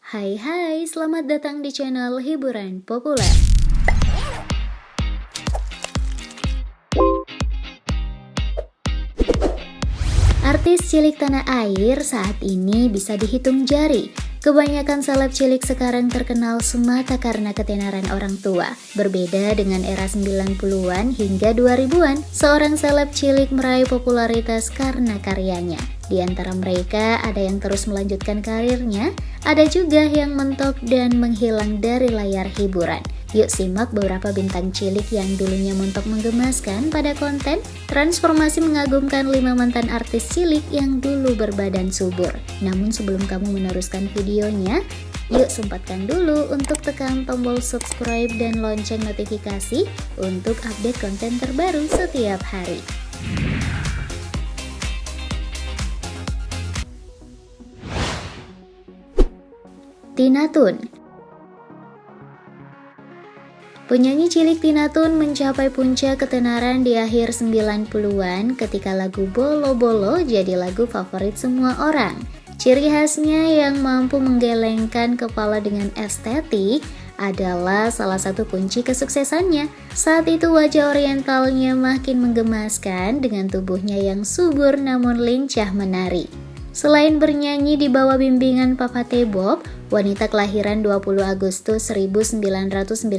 Hai, selamat datang di channel Hiburan Populer. Artis cilik tanah air saat ini bisa dihitung jari. Kebanyakan seleb cilik sekarang terkenal semata karena ketenaran orang tua. Berbeda dengan era 90-an hingga 2000-an, seorang seleb cilik meraih popularitas karena karyanya. Di antara mereka ada yang terus melanjutkan karirnya, ada juga yang mentok dan menghilang dari layar hiburan. Yuk simak beberapa bintang cilik yang dulunya mentok menggemaskan pada konten transformasi mengagumkan 5 mantan artis cilik yang dulu berbadan subur. Namun sebelum kamu meneruskan videonya, yuk sempatkan dulu untuk tekan tombol subscribe dan lonceng notifikasi untuk update konten terbaru setiap hari. Tina Toon. Penyanyi cilik Tina Toon mencapai puncak ketenaran di akhir 90-an ketika lagu Bolo Bolo jadi lagu favorit semua orang. Ciri khasnya yang mampu menggelengkan kepala dengan estetik adalah salah satu kunci kesuksesannya. Saat itu wajah orientalnya makin menggemaskan dengan tubuhnya yang subur namun lincah menari. Selain bernyanyi di bawah bimbingan Papa T-Bob, wanita kelahiran 20 Agustus 1993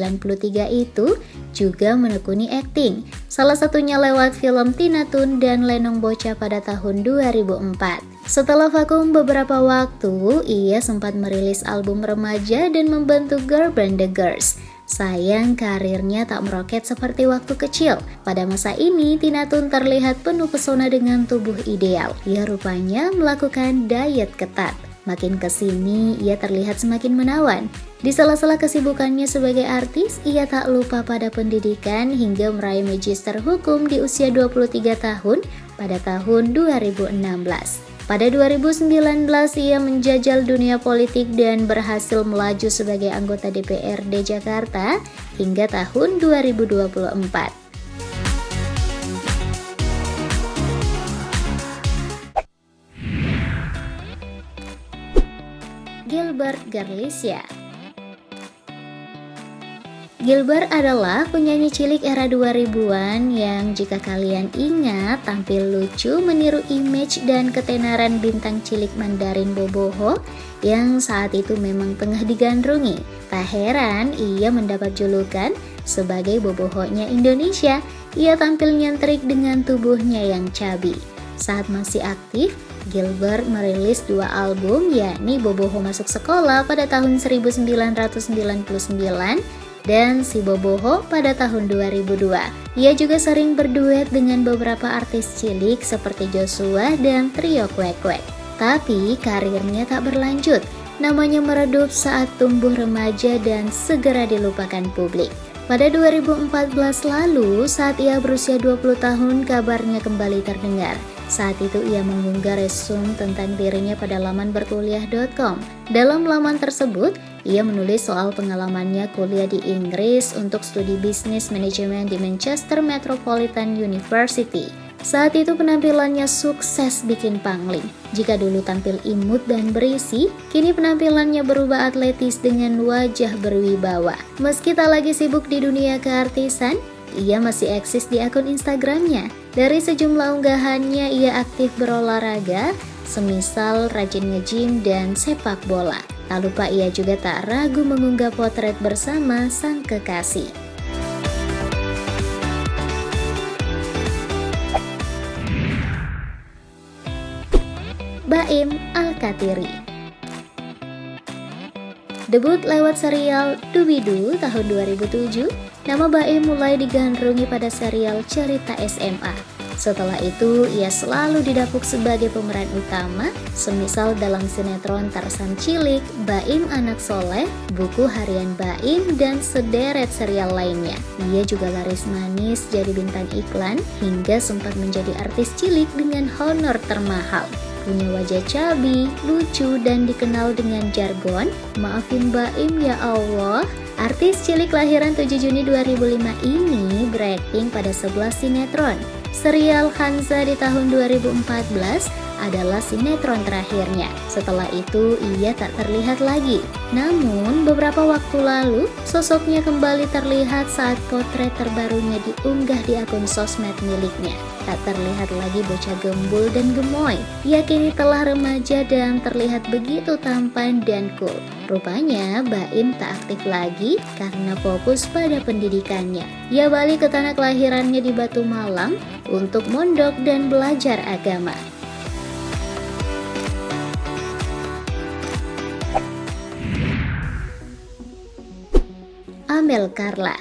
itu juga menekuni akting. Salah satunya lewat film Tina Toon dan Lenong Bocah pada tahun 2004. Setelah vakum beberapa waktu, ia sempat merilis album remaja dan membantu girl band The Girls. Sayang karirnya tak meroket seperti waktu kecil. Pada masa ini, Tina Toon terlihat penuh pesona dengan tubuh ideal. Ia rupanya melakukan diet ketat. Makin kesini, ia terlihat semakin menawan. Di sela-sela kesibukannya sebagai artis, ia tak lupa pada pendidikan hingga meraih magister hukum di usia 23 tahun pada tahun 2016. Pada 2019, ia menjajal dunia politik dan berhasil melaju sebagai anggota DPRD Jakarta hingga tahun 2024. Gilbert Garlisya. Gilbert adalah penyanyi cilik era 2000-an yang jika kalian ingat tampil lucu meniru image dan ketenaran bintang cilik Mandarin Boboho yang saat itu memang tengah digandrungi. Tak heran ia mendapat julukan sebagai Boboho-nya Indonesia. Ia tampil nyentrik dengan tubuhnya yang cabi. Saat masih aktif, Gilbert merilis 2 album yakni Boboho Masuk Sekolah pada tahun 1999 dan Si Boboho pada tahun 2002. Ia juga sering berduet dengan beberapa artis cilik seperti Joshua dan Trio Kwek Kwek. Tapi karirnya tak berlanjut. Namanya meredup saat tumbuh remaja dan segera dilupakan publik. Pada 2014 lalu, saat ia berusia 20 tahun, kabarnya kembali terdengar. Saat itu ia mengunggah resume tentang dirinya pada laman berkuliah.com. Dalam laman tersebut, ia menulis soal pengalamannya kuliah di Inggris untuk studi bisnis manajemen di Manchester Metropolitan University. Saat itu penampilannya sukses bikin pangling. Jika dulu tampil imut dan berisi, kini penampilannya berubah atletis dengan wajah berwibawa. Meski tak lagi sibuk di dunia keartisan, ia masih eksis di akun Instagramnya. Dari sejumlah unggahannya, ia aktif berolahraga, semisal rajin nge-gym dan sepak bola. Tak lupa ia juga tak ragu mengunggah potret bersama sang kekasih. Baim Alkatiri. Debut lewat serial Doobie-Doo tahun 2007, nama Baim mulai digandrungi pada serial Cerita SMA. Setelah itu, ia selalu didapuk sebagai pemeran utama, semisal dalam sinetron Tarsan Cilik, Baim Anak Soleh, Buku Harian Baim, dan sederet serial lainnya. Ia juga laris manis jadi bintang iklan, hingga sempat menjadi artis cilik dengan honor termahal. Punya wajah cabi, lucu, dan dikenal dengan jargon "Maafin Baim ya Allah". Artis cilik lahiran 7 Juni 2005 ini berakting pada 11 sinetron. Serial Hanza di tahun 2014 adalah sinetron terakhirnya. Setelah itu ia tak terlihat lagi. Namun, beberapa waktu lalu, sosoknya kembali terlihat saat potret terbarunya diunggah di akun sosmed miliknya. Tak terlihat lagi bocah gembul dan gemoy. Ia kini telah remaja dan terlihat begitu tampan dan cool. Rupanya, Baim tak aktif lagi karena fokus pada pendidikannya. Ia balik ke tanah kelahirannya di Batu Malang untuk mondok dan belajar agama. Amel Carla.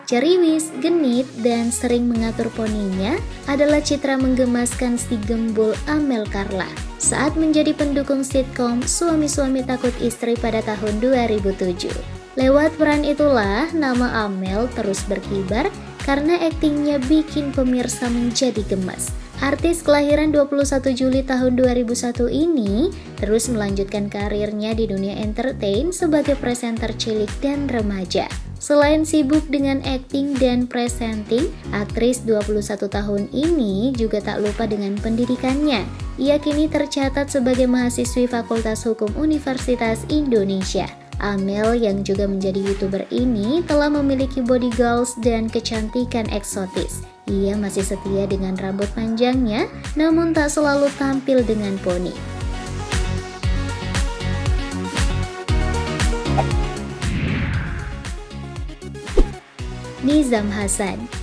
Ceriwis, genit, dan sering mengatur poninya adalah citra menggemaskan si gembul Amel Carla saat menjadi pendukung sitkom Suami-Suami Takut Istri pada tahun 2007. Lewat peran itulah nama Amel terus berkibar karena aktingnya bikin pemirsa menjadi gemas. Artis kelahiran 21 Juli tahun 2001 ini terus melanjutkan karirnya di dunia entertain sebagai presenter cilik dan remaja. Selain sibuk dengan akting dan presenting, aktris 21 tahun ini juga tak lupa dengan pendidikannya. Ia kini tercatat sebagai mahasiswi Fakultas Hukum Universitas Indonesia. Amel yang juga menjadi YouTuber ini telah memiliki body goals dan kecantikan eksotis. Ia masih setia dengan rambut panjangnya, namun tak selalu tampil dengan poni. Nizam Hasan.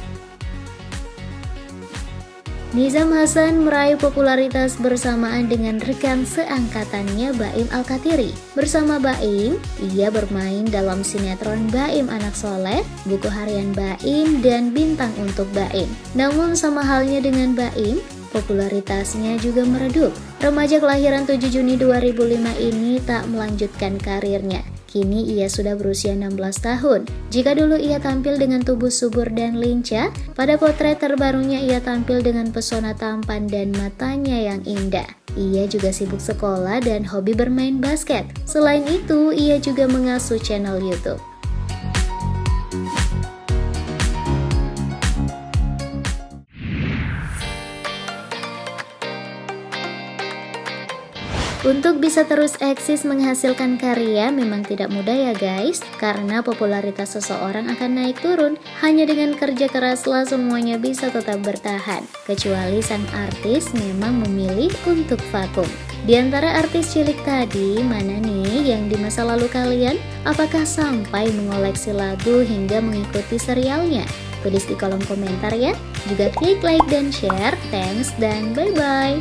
Nizam Hasan meraih popularitas bersamaan dengan rekan seangkatannya Baim Alkatiri. Bersama Baim, ia bermain dalam sinetron Baim Anak Soleh, buku harian Baim, dan Bintang untuk Baim. Namun sama halnya dengan Baim, popularitasnya juga meredup. Remaja kelahiran 7 Juni 2005 ini tak melanjutkan karirnya. Kini ia sudah berusia 16 tahun. Jika dulu ia tampil dengan tubuh subur dan lincah, pada potret terbarunya ia tampil dengan pesona tampan dan matanya yang indah. Ia juga sibuk sekolah dan hobi bermain basket. Selain itu, ia juga mengasuh channel YouTube. Untuk bisa terus eksis menghasilkan karya memang tidak mudah ya guys, karena popularitas seseorang akan naik turun. Hanya dengan kerja keraslah semuanya bisa tetap bertahan, kecuali sang artis memang memilih untuk vakum. Di antara artis cilik tadi, mana nih yang di masa lalu kalian? Apakah sampai mengoleksi lagu hingga mengikuti serialnya? Tulis di kolom komentar ya. Juga klik like dan share. Thanks dan bye-bye.